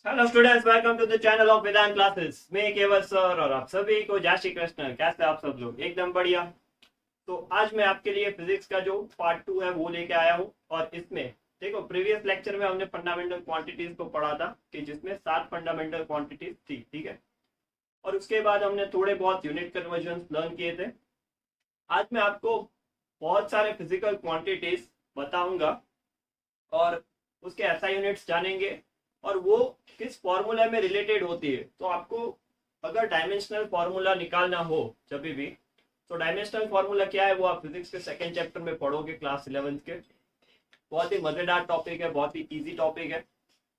Hello students, welcome to the channel of Vedant classes. मैं Keval sir और आप सभी को जय श्री कृष्ण। कैसे आप सब लोग? एकदम बढ़िया। तो आज मैं आपके लिए फिजिक्स का जो पार्ट 2 है वो लेके आया हूँ। और इसमें देखो, प्रीवियस लेक्चर में हमने फंडामेंटल क्वांटिटीज को पढ़ा था कि जिसमें 7 फंडामेंटल क्वांटिटीज थी, ठीक है। और उसके बाद हमने थोड़े बहुत यूनिट कन्वर्जन लर्न किए थे। आज मैं आपको बहुत सारे फिजिकल क्वांटिटीज बताऊंगा और उसके एसआई यूनिट्स जानेंगे और वो किस फॉर्मूला में रिलेटेड होती है। तो आपको अगर डायमेंशनल फॉर्मूला निकालना हो जब भी, तो डायमेंशनल फॉर्मूला क्या है वो आप फिजिक्स के सेकंड चैप्टर में पढ़ोगे क्लास 11th के। बहुत ही मजेदार टॉपिक है, बहुत ही इजी टॉपिक है।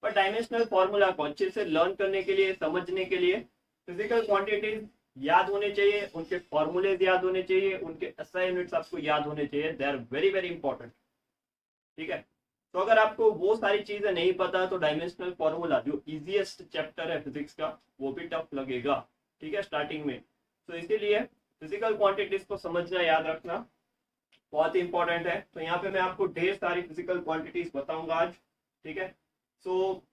पर डायमेंशनल फॉर्मूला को अच्छे से लर्न करने के लिए, समझने के लिए फिजिकल क्वांटिटीज याद होने चाहिए, उनके फॉर्मूलेज याद होने चाहिए, उनके एसआई यूनिट्स आपको याद होने चाहिए। They are very very important, ठीक है। तो अगर आपको वो सारी चीजें नहीं पता तो डायमेंशनल फॉर्मूला जो इजीएस्ट चैप्टर है फिजिक्स का वो भी टफ लगेगा, ठीक है, स्टार्टिंग में। तो इसीलिए फिजिकल क्वांटिटीज को समझना, याद रखना बहुत ही इंपॉर्टेंट है। तो यहाँ पे मैं आपको ढेर सारी फिजिकल क्वांटिटीज बताऊंगा आज, ठीक है। सो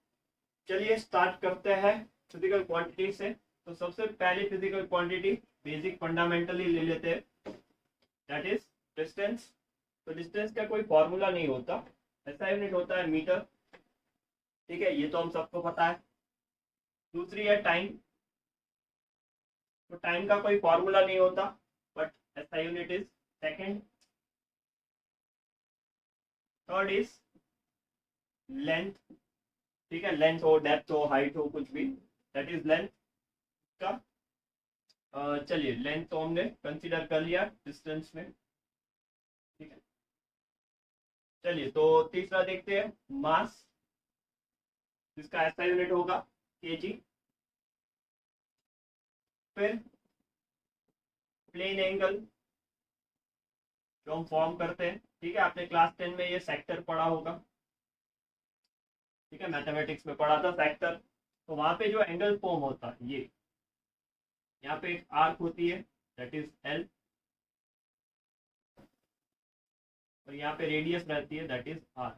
चलिए स्टार्ट करते हैं फिजिकल क्वांटिटी से। तो सबसे पहली फिजिकल क्वांटिटी बेसिक फंडामेंटली ले लेते हैं, दैट इज डिस्टेंस। तो डिस्टेंस का कोई फॉर्मूला नहीं होता, ऐसा यूनिट होता है मीटर, ठीक है, ये तो हम सबको पता है। दूसरी है टाइम। तो टाइम का कोई फॉर्मूला नहीं होता, बट ऐसा unit is second. Third is length, ठीक है, लेंथ हो, डेप्थ हो, हाइट हो, कुछ भी, दैट इज लेंथ का। चलिए, लेंथ तो हमने कंसीडर कर लिया डिस्टेंस में, ठीक है। चलिए, तो तीसरा देखते हैं मास, जिसका ऐसा यूनिट होगा केजी। फिर प्लेन एंगल जो हम फॉर्म करते हैं, ठीक है, आपने क्लास 10 में ये सेक्टर पढ़ा होगा, ठीक है, मैथमेटिक्स में पढ़ा था सेक्टर। तो वहां पे जो एंगल फॉर्म होता है, ये यहाँ पे एक आर्क होती है, दैट इज एल, और यहाँ पे रेडियस रहती है, दैट इज आर,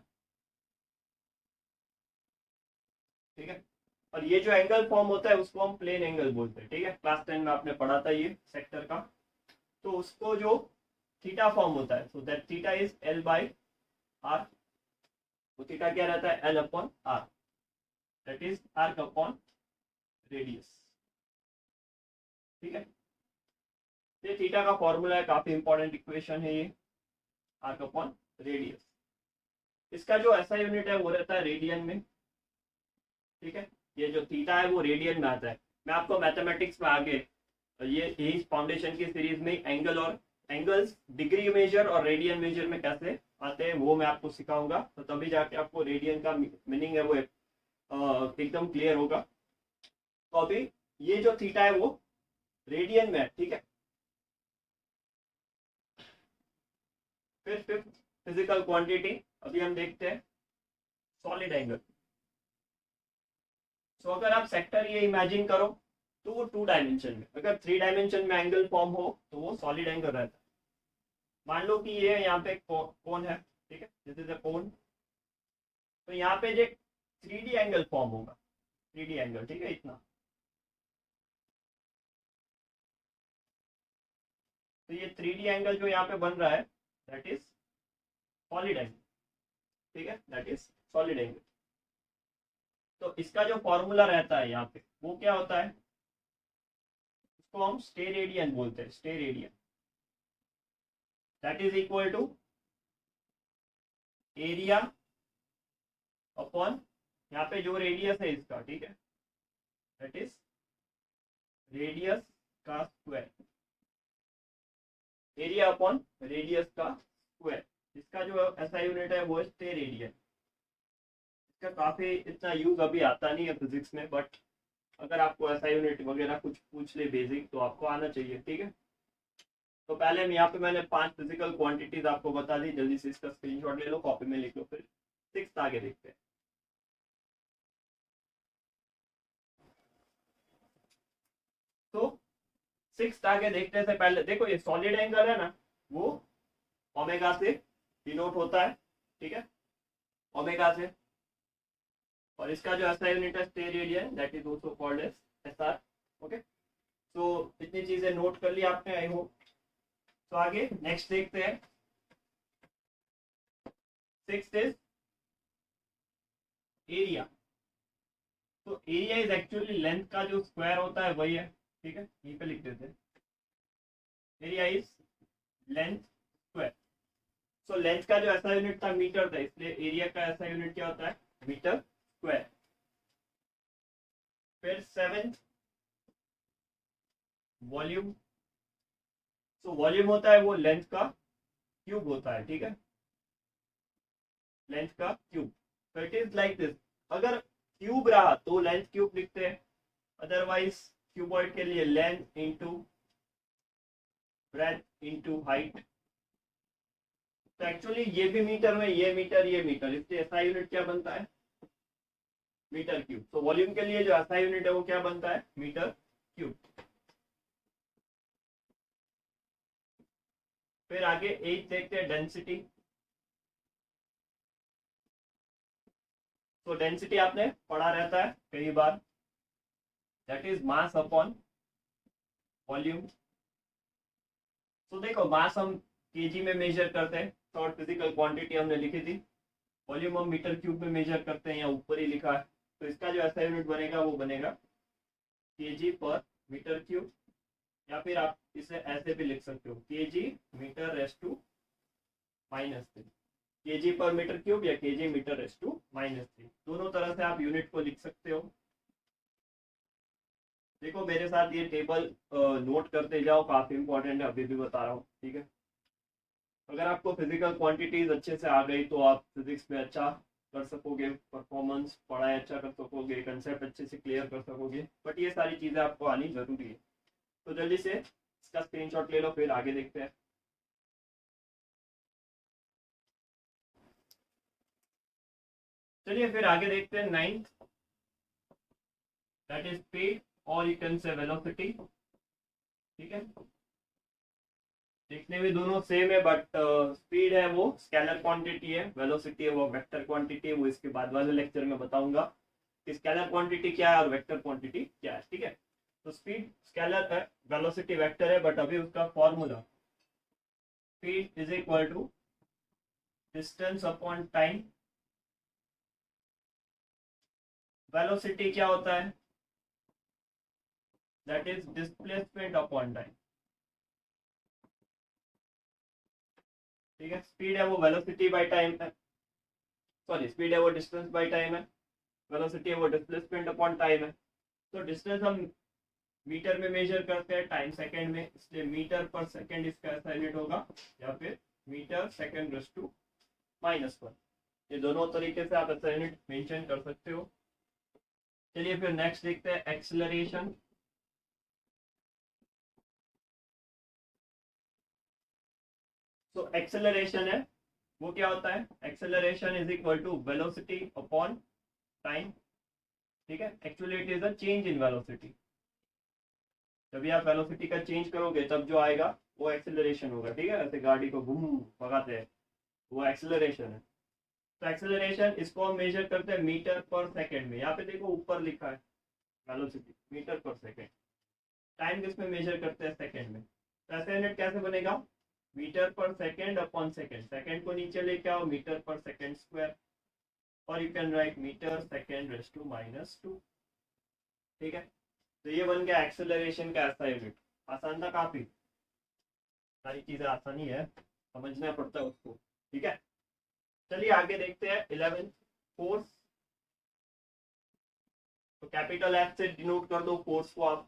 ठीक है। और ये जो एंगल फॉर्म होता है उसको हम प्लेन एंगल बोलते हैं, ठीक है, क्लास 10 में आपने पढ़ा था ये सेक्टर का। तो उसको जो थीटा फॉर्म होता है, so that theta is L by R. तो थीटा क्या रहता है? L upon R, that is arc upon radius, ठीक है। ये थीटा का फॉर्मूला है, काफी इंपॉर्टेंट इक्वेशन है ये, आर्क अपॉन रेडियस। इसका जो ऐसा यूनिट है वो रहता है रेडियन में, ठीक है। ये जो थीटा है वो रेडियन में आता है। मैं आपको मैथमेटिक्स में आगे ये यही फाउंडेशन की सीरीज में एंगल और एंगल्स डिग्री मेजर और रेडियन मेजर में कैसे आते हैं वो मैं आपको सिखाऊंगा। तो तभी जाके आपको रेडियन का मीनिंग है वो एकदम क्लियर होगा। तो अभी ये जो थीटा है वो रेडियन में है, ठीक है। फिर फिफ्थ फिजिकल क्वांटिटी अभी हम देखते हैं सॉलिड एंगल। सो अगर आप सेक्टर ये इमेजिन करो तो वो 2 डायमेंशन में, अगर 3 डायमेंशन में एंगल फॉर्म हो तो वो सॉलिड एंगल रहता है। मान लो कि ये यहाँ पे कोन है, ठीक है, दिस इज अ कोन। तो यहाँ पे जो 3D एंगल फॉर्म होगा, 3D एंगल, ठीक है, इतना। तो ये 3D एंगल जो यहाँ पे बन रहा है दैट इज सॉलिड एंगल, ठीक है, दैट इज सॉलिड एंगल। तो इसका जो फॉर्मूला रहता है यहाँ पे वो क्या होता है? उसको हम स्टेरेडियन बोलते हैं, steradian, that is equal to area upon यहाँ पे जो रेडियस है इसका, ठीक है, दैट इज रेडियस का स्क्वायर, एरिया अपॉन रेडियस का स्क्वायर। इसका जो ऐसा यूनिट है वो स्टेरेडियन। इसका काफी इतना यूज अभी आता नहीं है फिजिक्स में, बट अगर आपको ऐसा यूनिट वगैरह कुछ पूछ ले बेसिक तो आपको आना चाहिए, ठीक है। तो पहले यहाँ पे मैंने 5 फिजिकल क्वांटिटीज आपको बता दी, जल्दी से इसका स्क्रीनशॉट ले लो, कॉपी में लिख लो। फिर 6 आगे देखते हैं। तो 6 आगे देखने से पहले देखो, ये सॉलिड एंगल है ना, वो ओमेगा से डिनोट होता है, ठीक है, ओमेगा से। और इसका जो ऐसा यूनिट है stair area that is also called as SR. Okay, तो इतनी चीजें नोट कर ली आपने आई होप। तो आगे नेक्स्ट देखते हैं। Sixth is area. तो एरिया इज एक्चुअली लेंथ का जो स्क्वायर होता है वही है, ठीक है, यहीं पे लिख देते हैं। Area is length square. So length का जो ऐसा यूनिट था मीटर था, इसलिए एरिया का ऐसा यूनिट क्या होता है, मीटर स्क्वायर। फिर सेवेंथ वॉल्यूम। सो वॉल्यूम होता है वो लेंथ का क्यूब होता है, ठीक है, लेंथ का क्यूब। तो इट इज लाइक दिस, अगर क्यूब रहा तो लेंथ क्यूब लिखते हैं, अदरवाइज क्यूबॉइड के लिए length into breadth into height. तो एक्चुअली ये भी मीटर में, ये मीटर, ये मीटर, इसलिए ऐसा यूनिट क्या बनता है, मीटर क्यूब। तो वॉल्यूम के लिए जो ऐसा यूनिट है वो क्या बनता है, मीटर क्यूब। फिर आगे एट देखते हैं, डेंसिटी। तो डेंसिटी आपने पढ़ा रहता है कई बार, that is mass upon volume. तो देखो मास हम केजी में मेजर करते हैं, शॉर्ट फिजिकल क्वांटिटी हमने लिखी थी। वॉल्यूम हम मीटर क्यूब में मेजर करते हैं, या ऊपर ही लिखा है। तो इसका जो ऐसा यूनिट बनेगा वो बनेगा केजी पर मीटर क्यूब, या फिर आप इसे ऐसे भी लिख सकते हो, KG metre raise to -3। KG per metre cube या केजी मीटर रेस टू -3, दोनों तरह से आप यूनिट को लिख सकते हो। देखो मेरे साथ ये टेबल नोट करते जाओ, काफी इंपॉर्टेंट है, अभी भी बता रहा हूँ, ठीक है। अगर आपको फिजिकल क्वांटिटीज अच्छे से आ गई तो आप फिजिक्स में अच्छा कर सकोगे, परफॉर्मेंस पढ़ाई अच्छा कर सकोगे, कंसेप्ट अच्छे से क्लियर कर सकोगे। बट ये सारी चीजें आपको आनी जरूरी है। तो जल्दी से इसका स्क्रीनशॉट ले लो, फिर आगे देखते हैं। चलिए फिर आगे देखते हैं। नाइन्थ, दैट इज स्पीड और यू कैन से वेलोसिटी, ठीक है। देखने में दोनों सेम है, बट स्पीड है वो स्केलर क्वांटिटी है, वेलोसिटी है वो वेक्टर क्वांटिटी है। वो इसके बाद वाले लेक्चर में बताऊंगा कि स्केलर क्वांटिटी क्या है और वेक्टर क्वांटिटी क्या है, ठीक है। तो स्पीड स्केलर है, वेलोसिटी वेक्टर है, बट अभी उसका formula speed is equal to distance upon time. Velocity क्या होता है, that is displacement upon time, ठीक है। स्पीड है वो वेलोसिटी बाय टाइम है, सॉरी स्पीड है वो डिस्टेंस बाय टाइम है, वेलोसिटी है वो डिस्प्लेसमेंट अपॉन टाइम है। तो डिस्टेंस हम मीटर में मेजर करते हैं, टाइम सेकंड में, इसलिए मीटर पर सेकंड इसका ऐसा यूनिट होगा, या फिर मीटर सेकंड रेस टू -1। ये दोनों तरीके से आप ऐसा यूनिट मेंशन कर सकते हो। चलिए फिर नेक्स्ट देखते हैं, एक्सेलरेशन। तो एक्सेलरेशन है वो क्या होता है, acceleration is equal to velocity upon time, ठीक है। Actually it is a change in velocity. जब भी आप वेलोसिटी का चेंज करोगे तब जो आएगा वो एक्सेलरेशन होगा, ठीक है। ऐसे गाड़ी को घूम भगाते हैं, वो एक्सेलरेशन है। तो एक्सेलरेशन इसको हम मेजर करते हैं मीटर पर सेकंड में। यहाँ पे देखो ऊपर लिखा है velocity metre per second. Time किस में मेजर करते हैं, सेकंड में। तो ऐसा यूनिट कैसे बनेगा, metre per second upon second, second को नीचे लेके आओ, मीटर पर सेकंड स्क्वायर, और you can write metre second raise to -2, ठीक है। तो ये बन गया एक्सेलरेशन का ऐसा यूनिट। आसान था काफी, सारी चीजें आसानी है, समझना पड़ता है उसको, ठीक है। चलिए आगे देखते हैं 11th, फोर्स। तो कैपिटल एफ से डिनोट कर दो फोर्स को आप।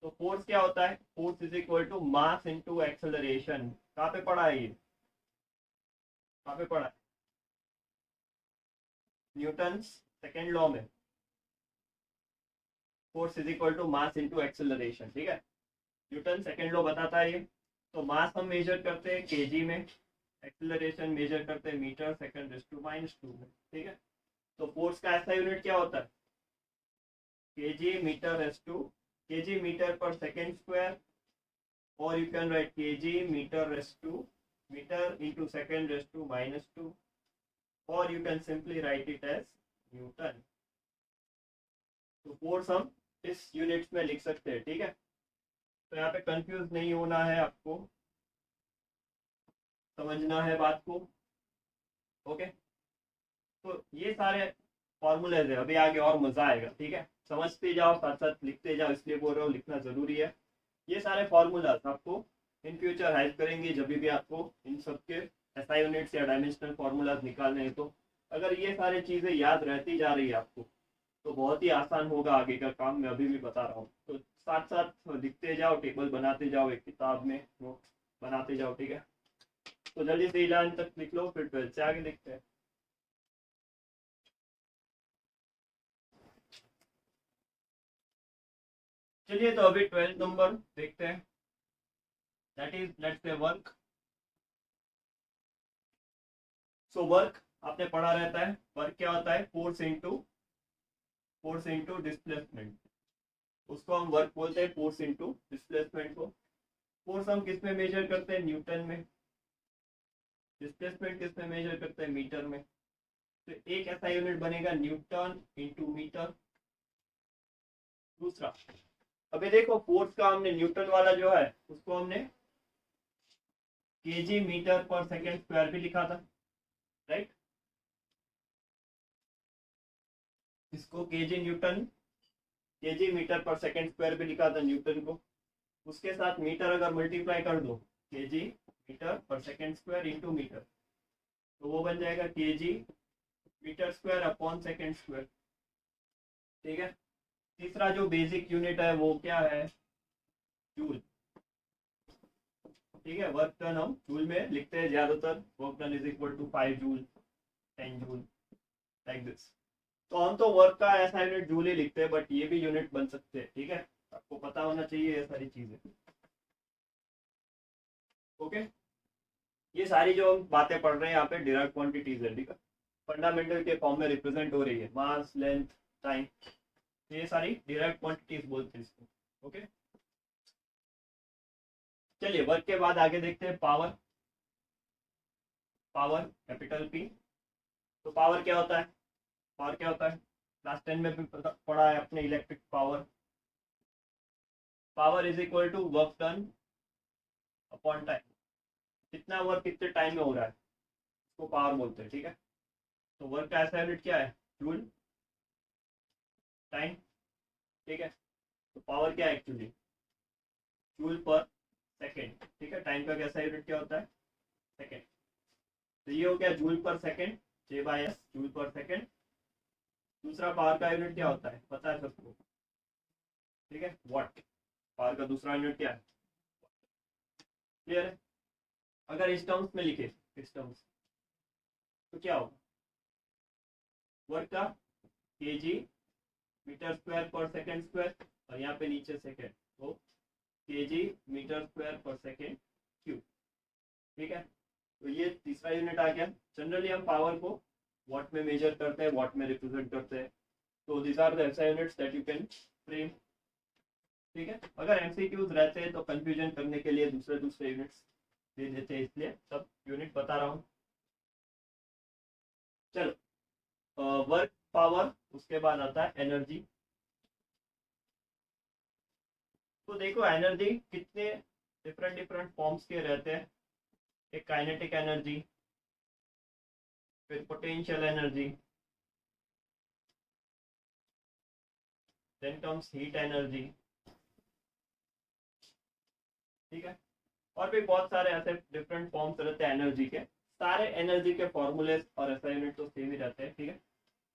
तो फोर्स क्या होता है, force is equal to mass into acceleration. कहाँ पे पढ़ा है ये, कहाँ पे पढ़ा है, न्यूटन सेकेंड लॉ में। Force is equal to mass into acceleration, ठीक है। न्यूटन सेकेंड लॉ बताता है ये। तो मास हम मेजर करते हैं केजी में, एक्सेलरेशन मेजर करते हैं मीटर सेकंड रेस टू -2 में, ठीक है। तो फोर्स का ऐसा यूनिट क्या होता है, KG metre raise to, KG metre per second square, और you can write KG metre raise to metre into second raise to -2, or you can simply write it as Newton. तो force हम इस units में लिख सकते हैं, ठीक है। तो यहाँ पे कंफ्यूज नहीं होना है, आपको समझना है बात को। ओके, तो ये सारे फॉर्मूलेज है, अभी आगे और मजा आएगा, ठीक है। समझते जाओ, साथ साथ लिखते जाओ, इसलिए बोल रहा हूँ लिखना जरूरी है। ये सारे फॉर्मूलाज आपको इन फ्यूचर हेल्प करेंगे जब भी आपको इन सब के एसआई यूनिट्स या डायमेंशनल फॉर्मूलाज निकालने हैं। तो अगर ये सारी चीजें याद रहती जा रही है आपको तो बहुत ही आसान होगा आगे का काम, मैं अभी भी बता रहा हूँ। तो साथ साथ लिखते जाओ, टेबल बनाते जाओ, एक किताब में नोट बनाते जाओ, ठीक है। तो जल्दी से 11 तक लिख लो, फिर 12 से आगे लिखते हैं। चलिए, तो अभी 12 नंबर देखते हैं, that is let's say work. So work आपने पढ़ा रहता है, वर्क क्या होता है, फोर्स इंटू डिस्प्लेसमेंट। उसको हम वर्क बोलते हैं, फोर्स इंटू डिस्प्लेसमेंट को। फोर्स हम किस में मेजर करते हैं, न्यूटन में। डिस्प्लेसमेंट किस में मेजर करते हैं, मीटर में। तो एक ऐसा यूनिट बनेगा न्यूटन इंटू मीटर। दूसरा, अभी देखो फोर्स का हमने न्यूटन वाला जो है उसको हमने KG metre per second square भी लिखा था, राइट। इसको KG Newton, KG metre per second square भी लिखा था न्यूटन को। उसके साथ मीटर अगर मल्टीप्लाई कर दो, KG metre per second square into metre, तो वो बन जाएगा KG metre square upon second square, ठीक है। तीसरा जो बेसिक यूनिट है वो क्या है, जूल, ठीक है। वर्क टन हम जूल में लिखते हैं ज्यादातर, work done is equal to 5 joule, 10 joule, like this. तो हम तो वर्क का ऐसा यूनिट जूल ही लिखते हैं, बट ये भी यूनिट बन सकते हैं, ठीक है। आपको पता होना चाहिए ये सारी चीजें, ओके। ये सारी जो हम बातें पढ़ रहे हैं यहाँ पे डिराइव्ड क्वांटिटीज है, ठीक है। फंडामेंटल के फॉर्म में रिप्रेजेंट हो रही है, मास, लेंथ, टाइम, ये सारी डिराइव्ड क्वांटिटीज बोलते हैं इसको, ओके। चलिए, वर्क के बाद आगे देखते हैं पावर। Power capital P. तो पावर क्या होता है, पावर क्या होता है, क्लास 10 में भी पढ़ा है अपने, electric power. Power is equal to work done upon time. कितना वर्क कितने टाइम में हो रहा है उसको पावर बोलते हैं, ठीक है। तो वर्क का ऐसा यूनिट क्या है, जूल, टाइम, ठीक है। तो पावर क्या है एक्चुअली, जूल पर सेकेंड, ठीक है। टाइम का कैसा यूनिट क्या होता है, सेकेंड। तो ये हो गया जूल पर सेकेंड, J/S, जूल पर सेकेंड। दूसरा पावर का यूनिट क्या होता है, पता है सबको, ठीक है, वाट। पावर का दूसरा यूनिट क्या है, क्लियर है। अगर इस टर्म्स में लिखे, इस टर्म्स, तो क्या होगा, वर्क का केजी मीटर स्क्वायर पर सेकेंड स्क्वायर, और यहाँ पे नीचे सेकेंड, तो केजी मीटर स्क्वायर पर सेकेंड क्यूब, ठीक है। तो ये तीसरा यूनिट आ गया। जनरली हम पावर को वॉट में मेजर करते हैं, वॉट में रिप्रेजेंट करते हैं। तो दिस आर द ऐसा units that you can frame, ठीक है। अगर एमसीक्यूज रहते हैं तो कंफ्यूजन करने के लिए दूसरे दूसरे यूनिट्स दे देते हैं, इसलिए सब यूनिट बता रहा हूँ। चलो, वर्क, पावर, उसके बाद आता है एनर्जी। तो देखो एनर्जी कितने डिफरेंट डिफरेंट फॉर्म्स के रहते हैं। एक काइनेटिक एनर्जी, फिर potential energy, then comes heat energy, ठीक है। और भी बहुत सारे ऐसे डिफरेंट फॉर्म्स रहते हैं एनर्जी के। सारे एनर्जी के फॉर्मूलेज और ऐसा यूनिट तो सेम ही रहते हैं, ठीक है।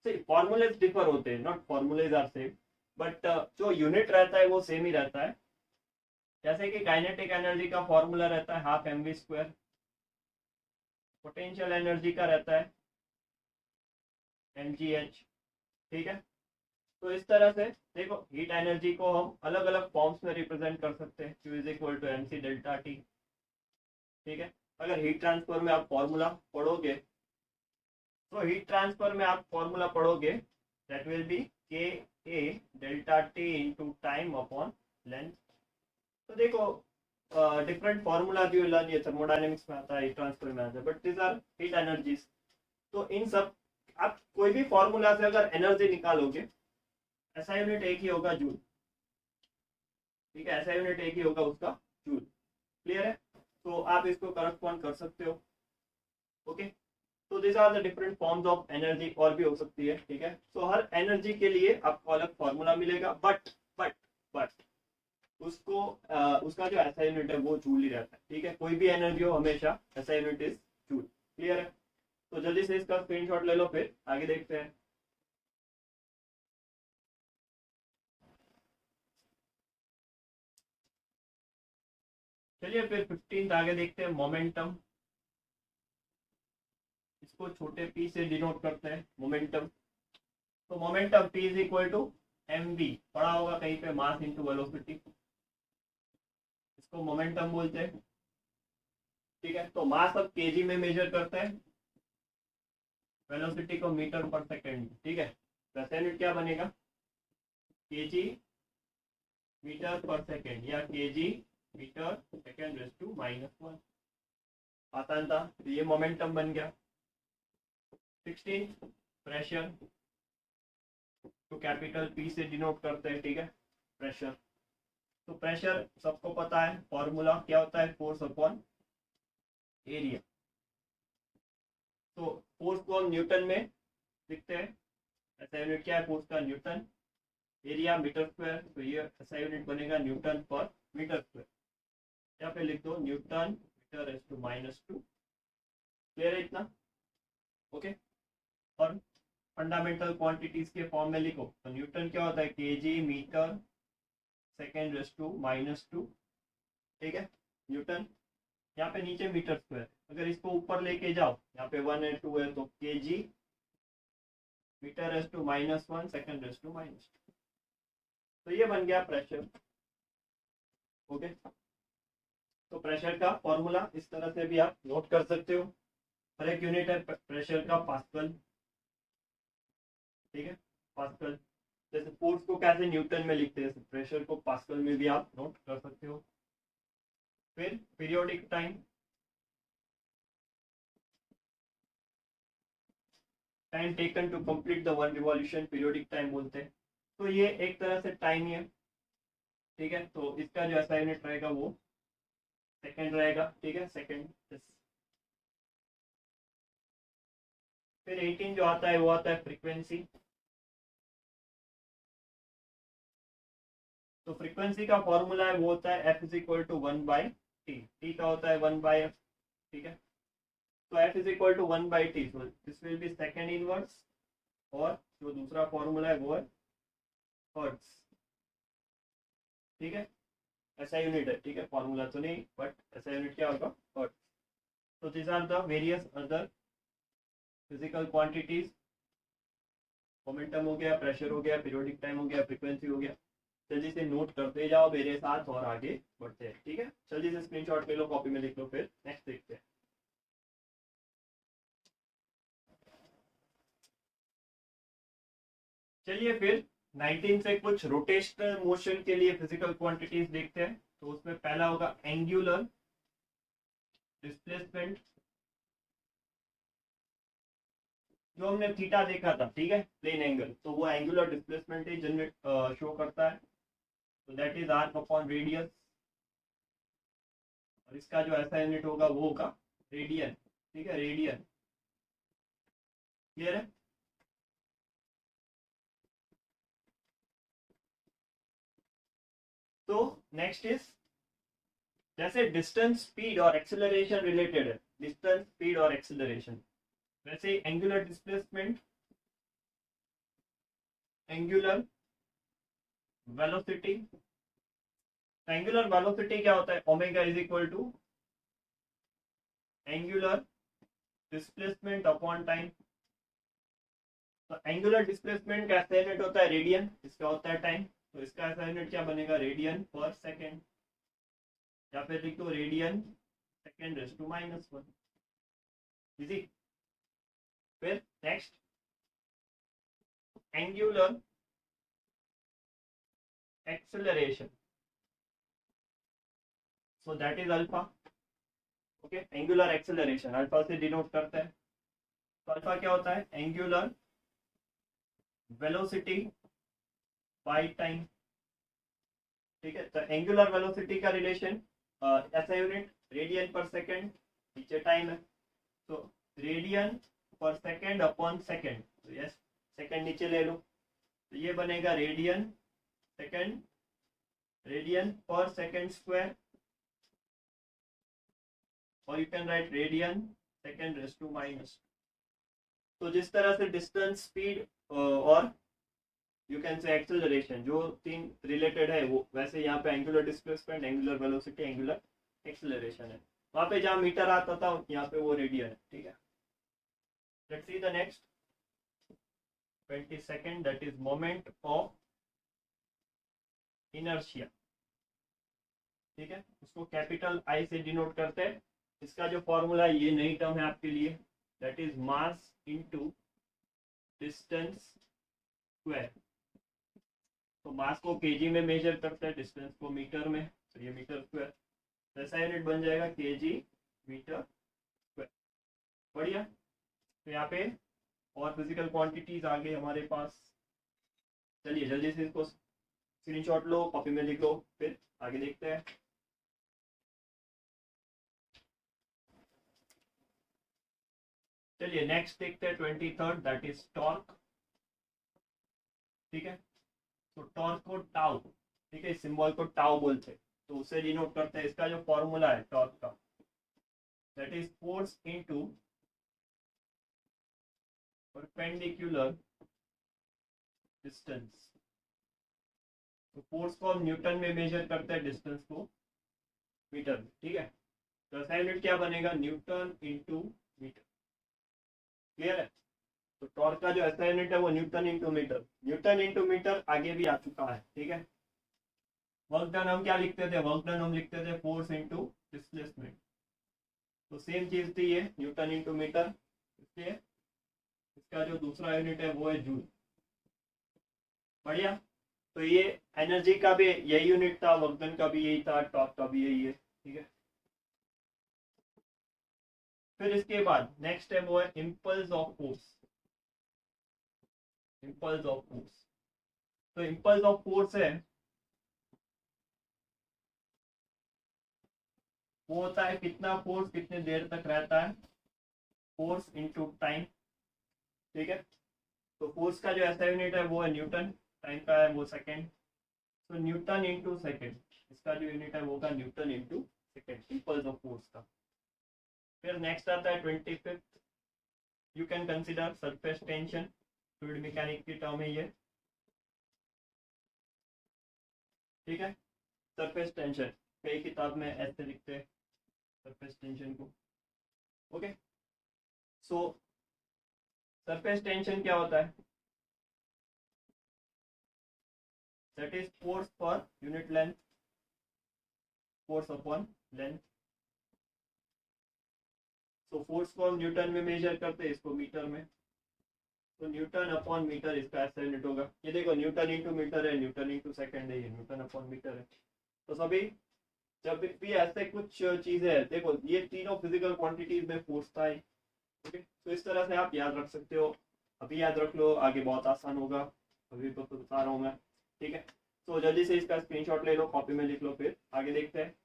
सही, फॉर्मूलेज डिफर होते हैं, not formulas are same, but जो यूनिट रहता है वो सेम ही रहता है। जैसे कि काइनेटिक एनर्जी का फॉर्मूला रहता है half mv square, potential energy का रहता है mgh, ठीक है। तो इस तरह से देखो, हीट एनर्जी को हम अलग अलग फॉर्म्स में रिप्रेजेंट कर सकते हैं, Q is equal to mc delta T, ठीक है। अगर हीट ट्रांसफर में आप फॉर्मूला पढ़ोगे, तो हीट ट्रांसफर में आप फॉर्मूला पढ़ोगे, that will be K A delta T into time upon length. तो देखो, डिफरेंट फॉर्मूला भी लर्न, ये थर्मोडायनेमिक्स में आता है, हीट ट्रांसफर में आता है, but this are heat energies. तो इन सब आप कोई भी फॉर्मूला से अगर एनर्जी निकालोगे, ऐसा यूनिट एक ही होगा, जूल। ठीक है, ऐसा यूनिट एक ही होगा उसका, जूल। क्लियर है? तो आप इसको करस्पॉन्ड कर सकते हो। ओके, तो this are the different forms of energy, और भी हो सकती है। ठीक है, तो हर एनर्जी के लिए आपको अलग फॉर्मूला मिलेगा, बट उसको उसका जो ऐसा यूनिट है वो जूल ही रहता है। ठीक है, कोई भी एनर्जी हो, हमेशा ऐसा यूनिट इज जूल। क्लियर है? तो जल्दी से इसका स्क्रीनशॉट ले लो, फिर आगे देखते हैं। चलिए फिर 15 आगे देखते हैं, मोमेंटम। इसको छोटे p से डिनोट करते हैं, मोमेंटम। तो momentum p is equal to mv, पढ़ा होगा कहीं पे, मास इनटू वेलोसिटी, इसको मोमेंटम बोलते हैं। ठीक है, तो मास अब केजी में मेजर करते हैं, वेलोसिटी को मीटर पर सेकेंड। ठीक है, वैसे यूनिट क्या बनेगा, केजी मीटर पर सेकेंड, या KG metre second raise to -1। आसान था। तो ये मोमेंटम बन गया। 16 प्रेशर, तो कैपिटल पी से डिनोट करते हैं। ठीक है, प्रेशर। तो प्रेशर सबको पता है, फॉर्मूला क्या होता है, फोर्स अपॉन एरिया। तो फोर्स को हम न्यूटन में लिखते हैं, ऐसा यूनिट क्या है फोर्स का, न्यूटन। एरिया मीटर स्क्वायर, तो ये ऐसा यूनिट बनेगा न्यूटन पर मीटर स्क्वायर। यहाँ पे लिख दो Newton metre raise to -2। Clear है इतना? ओके, और फंडामेंटल क्वांटिटीज के फॉर्म में लिखो, तो न्यूटन क्या होता है, KG metre second raise to -2। ठीक है, न्यूटन। यहाँ पे नीचे मीटर स्क्वायर, अगर इसको ऊपर लेके जाओ, यहाँ पे 1 है 2 है, तो KG metre raise to -1 second raise to -2। तो ये बन गया प्रेशर। ओके, तो प्रेशर का फॉर्मूला इस तरह से भी आप नोट कर सकते हो। हर एक यूनिट है प्रेशर का, पास्कल। ठीक है, पास्कल। जैसे फोर्स को कैसे न्यूटन में लिखते हैं, प्रेशर को पास्कल में भी आप नोट कर सकते हो। फिर periodic time, time taken to complete the one revolution, periodic time बोलते हैं। तो ये एक तरह से टाइम ही है। ठीक है, तो इसका जो ऐसा यूनिट रहेगा वो सेकंड रहेगा। ठीक है, सेकंड। फिर 18 जो आता है वो आता है फ्रीक्वेंसी। तो फ्रीक्वेंसी का फॉर्मूला है वो होता है f is equal to 1/t। t का होता है 1/f। ठीक है, तो f is equal to 1/t, so this will be second inverse. और जो दूसरा फॉर्मूला है वो है हर्ट्ज। ठीक है, ऐसा यूनिट है। ठीक है, फॉर्मूला तो नहीं, बट ऐसा यूनिट क्या होगा, हर्ट्ज। तो this are the various other physical quantities. Momentum हो गया, प्रेशर हो गया, पीरियोडिक टाइम हो गया, फ्रीक्वेंसी हो गया। जल्दी से नोट करते जाओ मेरे साथ और आगे बढ़ते हैं। ठीक है, जल्दी से स्क्रीनशॉट ले लो, कॉपी में लिख लो, फिर नेक्स्ट देखते हैं। चलिए फिर 19 से कुछ रोटेशनल मोशन के लिए फिजिकल क्वांटिटीज देखते हैं। तो उसमें पहला होगा एंगुलर डिस्प्लेसमेंट, जो हमने थीटा देखा था। ठीक है, प्लेन एंगल, तो वो एंगुलर डिस्प्लेसमेंट ही जनरेट शो करता है। तो that is arc upon radius, और इसका जो ऐसा यूनिट होगा वो होगा रेडियन। ठीक है, रेडियन। क्लियर है? तो नेक्स्ट इज, जैसे डिस्टेंस स्पीड और एक्सेलरेशन रिलेटेड है, डिस्टेंस स्पीड और एक्सेलरेशन, वैसे angular displacement, angular velocity. Angular velocity क्या होता है, omega is equal to angular displacement upon time. तो एंगुलर डिस्प्लेसमेंट का ऐसा यूनिट होता है रेडियन, इसका होता है टाइम। तो इसका ऐसा यूनिट क्या बनेगा, रेडियन पर सेकेंड, या फिर लिख दो radian second raise to -1। Easy. फिर next, angular acceleration, so that is alpha. Okay, angular acceleration alpha से डिनोट करता है। तो अल्फा क्या होता है, एंगुलर वेलोसिटी बाय टाइम। ठीक है, तो एंगुलर वेलोसिटी का रिलेशन ऐसा यूनिट रेडियन पर सेकेंड, नीचे टाइम है तो radian per second upon second, तो यस सेकेंड नीचे ले लो तो ये बनेगा radian second, radian per second square, और you can write radian second raise to minus. तो जिस तरह से डिस्टेंस, स्पीड और यू कैन से एक्सेलरेशन जो तीन रिलेटेड है, वो वैसे यहाँ पे angular displacement, angular velocity, angular acceleration है। वहां पे जहाँ मीटर आता था यहाँ पे वो रेडियन है। ठीक है, let's see the next 22nd, that is moment of inertia. ठीक है, उसको कैपिटल आई से डिनोट करते हैं। इसका जो फॉर्मूला है, ये नई टर्म है आपके लिए, that is mass into distance square. तो मास को केजी में मेजर करते हैं, डिस्टेंस को मीटर में, तो ये मीटर स्क्वायर, ऐसा यूनिट बन जाएगा केजी मीटर स्क्वायर। बढ़िया, तो यहाँ पे और फिजिकल क्वांटिटीज आ गई हमारे पास। चलिए जल्दी से इसको स्क्रीनशॉट लो, कॉपी में लिख लो, फिर आगे देखते हैं। चलिए नेक्स्ट देखते हैं 23rd, दैट इज टॉर्क। ठीक है, तो टॉर्क को टाउ, ठीक है, सिंबल को टाउ बोलते हैं, तो उसे डिनोट करते हैं। इसका जो फॉर्मूला है टॉर्क का, that is force into perpendicular distance. तो फोर्स को हम न्यूटन में मेजर करते हैं, डिस्टेंस को मीटर में। ठीक है, तो ऐसा यूनिट क्या बनेगा, न्यूटन इंटू मीटर। क्लियर है, तो टॉर्क का जो ऐसा यूनिट है वो Newton into metre, Newton into metre आगे भी आ चुका है। ठीक है, वर्क डन हम क्या लिखते थे, वर्क डन हम लिखते थे फोर्स इंटू डिस्प्लेसमेंट, तो सेम चीज थी ये, न्यूटन इंटू मीटर। इसलिए इसका जो दूसरा यूनिट है वो है जूल। बढ़िया, तो ये एनर्जी का भी यही यूनिट था, वर्क डन का भी यही था, टॉर्क का भी यही है। ठीक है, फिर इसके बाद नेक्स्ट है वो है impulse of force. Impulse of force, तो इम्पल्स ऑफ फोर्स है वो होता है कितना फोर्स कितने देर तक रहता है, फोर्स इनटू टाइम। ठीक है, तो फोर्स का जो ऐसा यूनिट है वो है न्यूटन, टाइम का है वो सेकेंड, तो न्यूटन इंटू सेकेंड, इसका जो यूनिट है वो होगा Newton into second, impulse of force का। फिर नेक्स्ट आता है 25th, you can consider surface tension, fluid mechanic की टर्म है ये। ठीक है, सरफेस टेंशन कई किताब में ऐसे लिखते हैं सरफेस टेंशन को। ओके, सो सरफेस टेंशन क्या होता है, that is force per unit length, force upon length. तो फोर्स को हम न्यूटन में मेजर करते हैं, इसको मीटर में, तो न्यूटन अपॉन मीटर इसका ऐसा यूनिट होगा। ये देखो न्यूटन इंटू मीटर है, न्यूटन इंटू सेकेंड है, ये न्यूटन अपॉन मीटर है। तो सभी जब भी ऐसे कुछ चीजें है, देखो ये तीनों फिजिकल क्वांटिटीज में फोर्स था। ओके, तो इस तरह से आप याद रख सकते हो, अभी याद रख लो, आगे बहुत आसान होगा, अभी तो बता रहा हूँ मैं। ठीक है, तो जल्दी से इसका स्क्रीनशॉट ले लो, कॉपी में लिख लो, फिर आगे देखते हैं।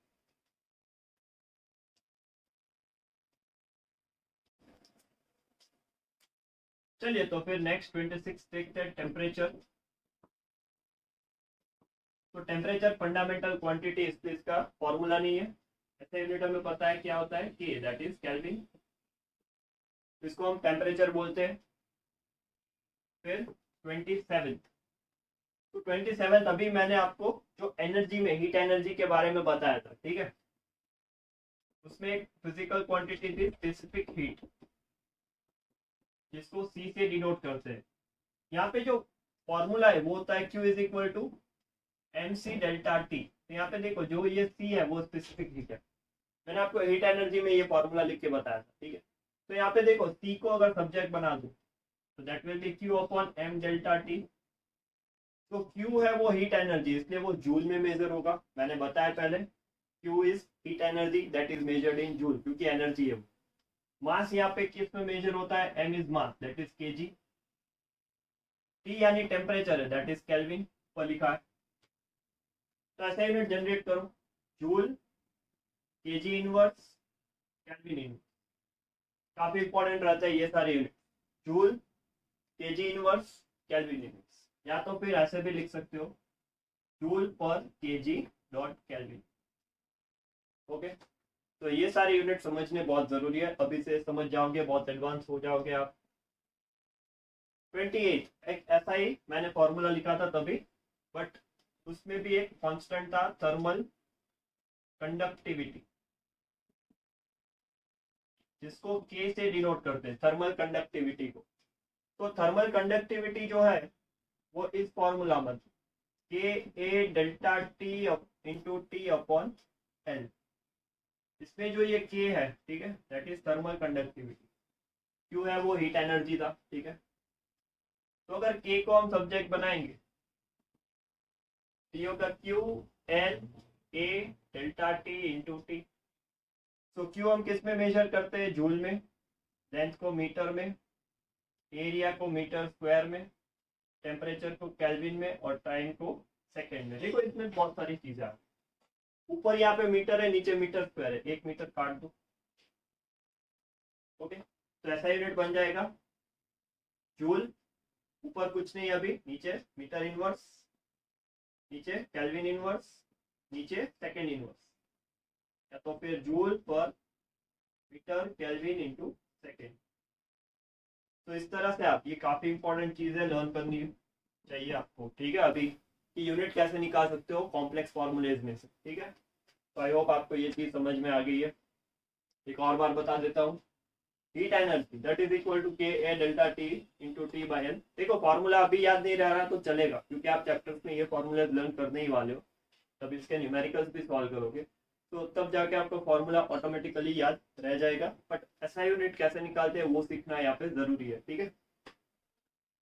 चलिए तो फिर नेक्स्ट 26 देखते हैं, टेम्परेचर। तो टेम्परेचर फंडामेंटल क्वांटिटी, इसलिए इसका फॉर्मूला नहीं है, ऐसे यूनिट हमें पता है क्या होता है कि दैट इज केल्विन, इसको हम टेम्परेचर बोलते हैं। फिर 27, तो 27 अभी मैंने आपको जो एनर्जी में, हीट एनर्जी के बारे में बताया था। ठीक है, उसमें एक फिजिकल क्वांटिटी थी स्पेसिफिक हीट, जिसको सी से डिनोट करते हैं। यहाँ पे जो फॉर्मूला है वो होता है Q is equal to M C delta T. तो यहाँ पे देखो जो ये सी है वो स्पेसिफिक हीट है, मैंने आपको हीट एनर्जी में ये फॉर्मूला लिख के बताया था। ठीक है, तो यहाँ पे देखो सी को अगर सब्जेक्ट बना दो तो that will be Q upon M delta T. तो Q है वो हीट एनर्जी, इसलिए वो जूल में मेजर होगा, मैंने बताया पहले। Q is heat energy that is measured in joule, क्योंकि एनर्जी है वो। मास यहाँ पे किस में मेजर होता है, M is mass that is KG, T यानी टेम्परेचर है दैट इज केल्विन पर लिखा है। तो ऐसा यूनिट जनरेट करो, joule, KG inverse, Kelvin inverse. काफी इंपॉर्टेंट रहता है ये सारे unit, joule, KG inverse, Kelvin inverse. या तो फिर ऐसे भी लिख सकते हो, जूल पर केजी डॉट केल्विन। ओके, तो ये सारे यूनिट समझने बहुत जरूरी है, अभी से समझ जाओगे बहुत एडवांस हो जाओगे आप। 28 एक ऐसा ही मैंने फॉर्मूला लिखा था तभी, बट उसमें भी एक कांस्टेंट था, थर्मल कंडक्टिविटी, जिसको के से डिनोट करते हैं, थर्मल कंडक्टिविटी को। तो थर्मल कंडक्टिविटी जो है वो इस फॉर्मूला में K A delta T into T upon L. इसमें जो ये के है, ठीक है, that is thermal conductivity, Q है वो हीट एनर्जी था, ठीक है। तो अगर के को हम सब्जेक्ट बनाएंगे, टी होगा Q L A delta T into T. तो क्यू हम किस में मेजर करते हैं, जूल में, लेंथ को मीटर में, एरिया को मीटर स्क्वायर में, टेम्परेचर को केल्विन में और टाइम को सेकेंड में। देखो इसमें बहुत सारी चीजें आ, ऊपर यहाँ पे मीटर है, नीचे मीटर स्क्वायर है, एक मीटर काट दो। ओके, तो ऐसा यूनिट बन जाएगा, जूल, ऊपर कुछ नहीं अभी, नीचे मीटर इनवर्स, नीचे केल्विन इनवर्स, नीचे सेकेंड इनवर्स, या तो फिर जूल पर मीटर केल्विन इंटू सेकेंड। तो इस तरह से आप, ये काफी इंपॉर्टेंट चीज है, लर्न करनी चाहिए आपको, ठीक है, अभी कि यूनिट कैसे निकाल सकते हो कॉम्प्लेक्स फॉर्मूलेज में से, ठीक है। तो आई होप आपको ये चीज समझ में आ गई है। एक और बार बता देता हूँ, heat energy that is equal to K A delta T into T by L. देखो फॉर्मूला अभी याद नहीं रह रहा तो चलेगा, क्योंकि आप चैप्टर्स में ये फॉर्मूले लर्न करने ही वाले हो, तब इसके न्यूमेरिकल्स भी सॉल्व करोगे, तो तब जाके आपको फॉर्मूला ऑटोमेटिकली याद रह जाएगा। बट ऐसा यूनिट कैसे निकालते हैं वो सीखना यहाँ पे जरूरी है, ठीक है।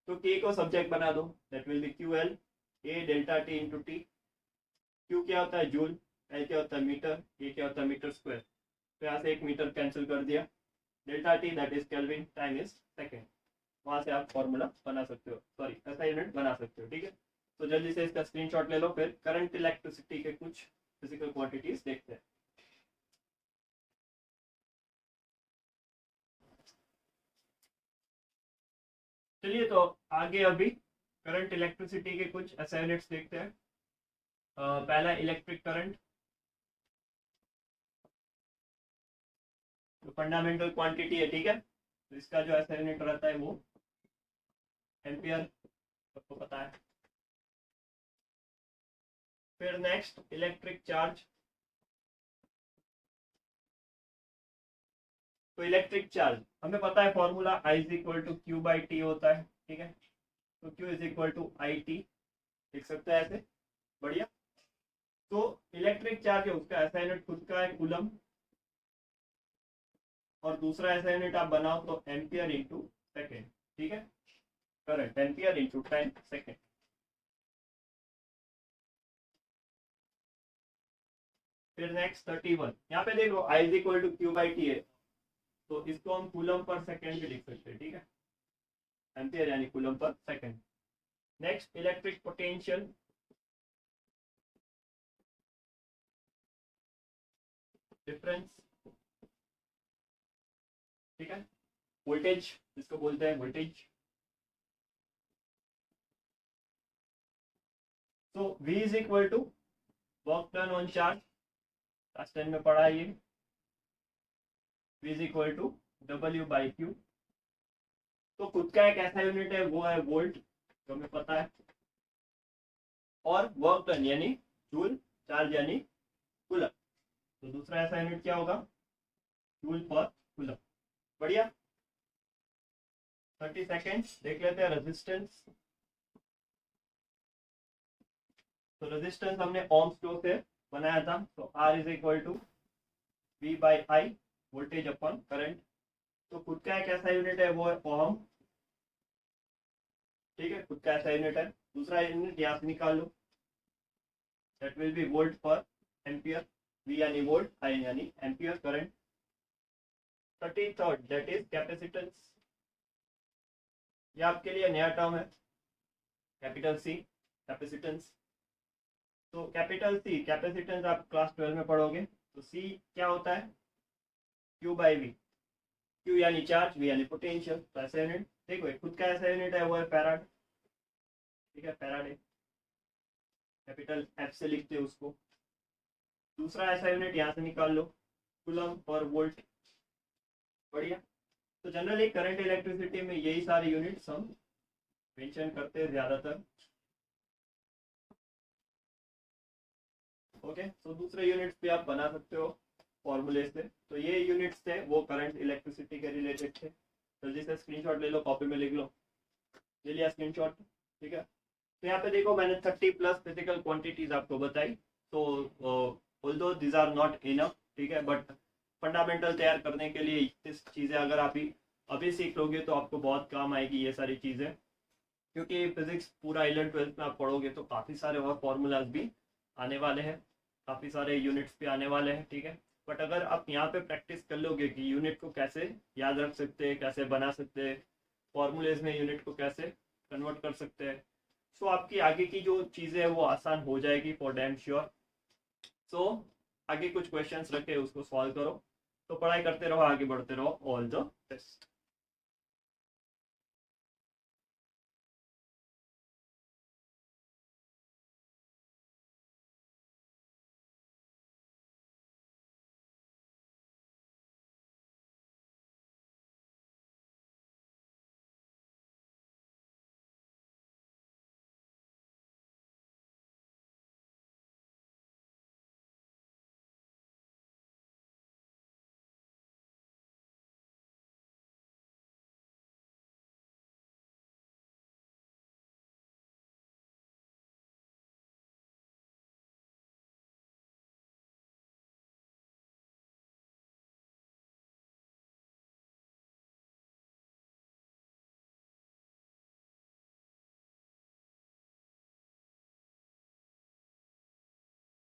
तो के को सब्जेक्ट बना दो, that will B Q L A delta T into T. Q क्या होता है, जूल, एल क्या होता है, मीटर, ए क्या होता है, मीटर स्क्वायर। तो यहाँ से एक मीटर कैंसिल कर दिया, delta T that is kelvin, time is second. वहां से आप फॉर्मूला बना सकते हो, सॉरी ऐसा यूनिट बना सकते हो, ठीक है। तो जल्दी से इसका स्क्रीनशॉट ले लो, फिर करंट इलेक्ट्रिसिटी के कुछ फिजिकल क्वांटिटीज देखते हैं। चलिए, तो आगे अभी करंट इलेक्ट्रिसिटी के कुछ ऐसे यूनिट्स देखते हैं। पहला इलेक्ट्रिक करंट, तो फंडामेंटल क्वांटिटी है, ठीक है। तो इसका जो ऐसा यूनिट रहता है वो एम्पियर, सबको पता है। फिर नेक्स्ट इलेक्ट्रिक चार्ज, तो इलेक्ट्रिक चार्ज हमें पता है formula I is equal to Q by T होता है, ठीक है। तो Q is equal to I T, लिख सकते हैं ऐसे, बढ़िया। तो इलेक्ट्रिक चार्ज है उसका ऐसा यूनिट खुद का है कूलम, और दूसरा ऐसा यूनिट आप बनाओ तो एम्पियर इंटू सेकेंड, ठीक है। Current ampere into time second. फिर नेक्स्ट 31, यहाँ पे देखो I is equal to Q by T है, तो इसको हम कूलम पर सेकेंड भी लिख सकते हैं, ठीक है, एम्पियर यानी coulomb per second. Next electric potential, difference, ठीक है। वोल्टेज जिसको बोलते हैं वोल्टेज। तो V is equal to work done on charge, class 10 में पढ़ा है ये, V is equal to W by Q। तो खुद का एक ऐसा यूनिट है वो है वोल्ट, जो हमें पता है, और वर्क डन यानी जूल, चार्ज यानी कूलम। तो दूसरा ऐसा यूनिट क्या होगा, जूल पर कूलम, बढ़िया। 30 सेकेंड देख लेते हैं रेजिस्टेंस। तो रेजिस्टेंस हमने ओम्स लॉ से बनाया था, तो R is equal to V by I, voltage upon current. तो खुद का एक ऐसा यूनिट है वो है ओम, ठीक है, खुद का ऐसा यूनिट है। दूसरा यूनिट यहाँ से निकाल लो, दैट विल बी वोल्ट पर एम्पियर, V यानी वोल्ट, आई यानी ampere current. 33rd, that is capacitance. ये आपके लिए नया टर्म है, कैपिटल सी कैपेसिटेंस। तो कैपिटल सी कैपेसिटेंस आप क्लास 12 में पढ़ोगे। तो सी क्या होता है, क्यू बाई वी। क्यू यानी चार्ज, वी यानी पोटेंशियल। तो ऐसा यूनिट देखो, खुद का ऐसा यूनिट है वो है फैराड। ठीक है, फैराड है, कैपिटल एफ से लिखते हैं उसको। दूसरा ऐसा यूनिट यहाँ से निकाल लो, कूलम और वोल्ट। बढ़िया। तो जनरली करंट इलेक्ट्रिसिटी में यही सारे यूनिट्स हम मेंशन करते हैं ज्यादातर। ओके, तो दूसरे यूनिट्स भी आप बना सकते हो फॉर्मूले से। तो ये यूनिट्स थे वो करंट इलेक्ट्रिसिटी के रिलेटेड थे। जल्दी से स्क्रीनशॉट ले लो, कॉपी में लिख लो। ले लिया स्क्रीनशॉट? ठीक है। तो यहाँ पे देखो मैंने 30 प्लस फिजिकल क्वांटिटीज आपको बताई। तो although these are not enough, ठीक है, बट फंडामेंटल तैयार करने के लिए इस चीज़ें अगर आप अभी सीख लोगे तो आपको बहुत काम आएगी ये सारी चीज़ें। क्योंकि फिजिक्स पूरा 11th-12th में आप पढ़ोगे तो काफ़ी सारे और फॉर्मूलाज भी आने वाले हैं, काफ़ी सारे यूनिट्स भी आने वाले हैं। ठीक है, बट अगर आप यहाँ पे प्रैक्टिस कर लोगे कि यूनिट को कैसे याद रख सकते हैं, कैसे बना सकते हैं, फॉर्मूलेज में यूनिट को कैसे कन्वर्ट कर सकते हैं, सो आपकी आगे की जो चीज़ें हैं वो आसान हो जाएगी फॉर डैम श्योर। सो आगे कुछ क्वेश्चंस रखे उसको सॉल्व करो। तो पढ़ाई करते रहो, आगे बढ़ते रहो। All the best.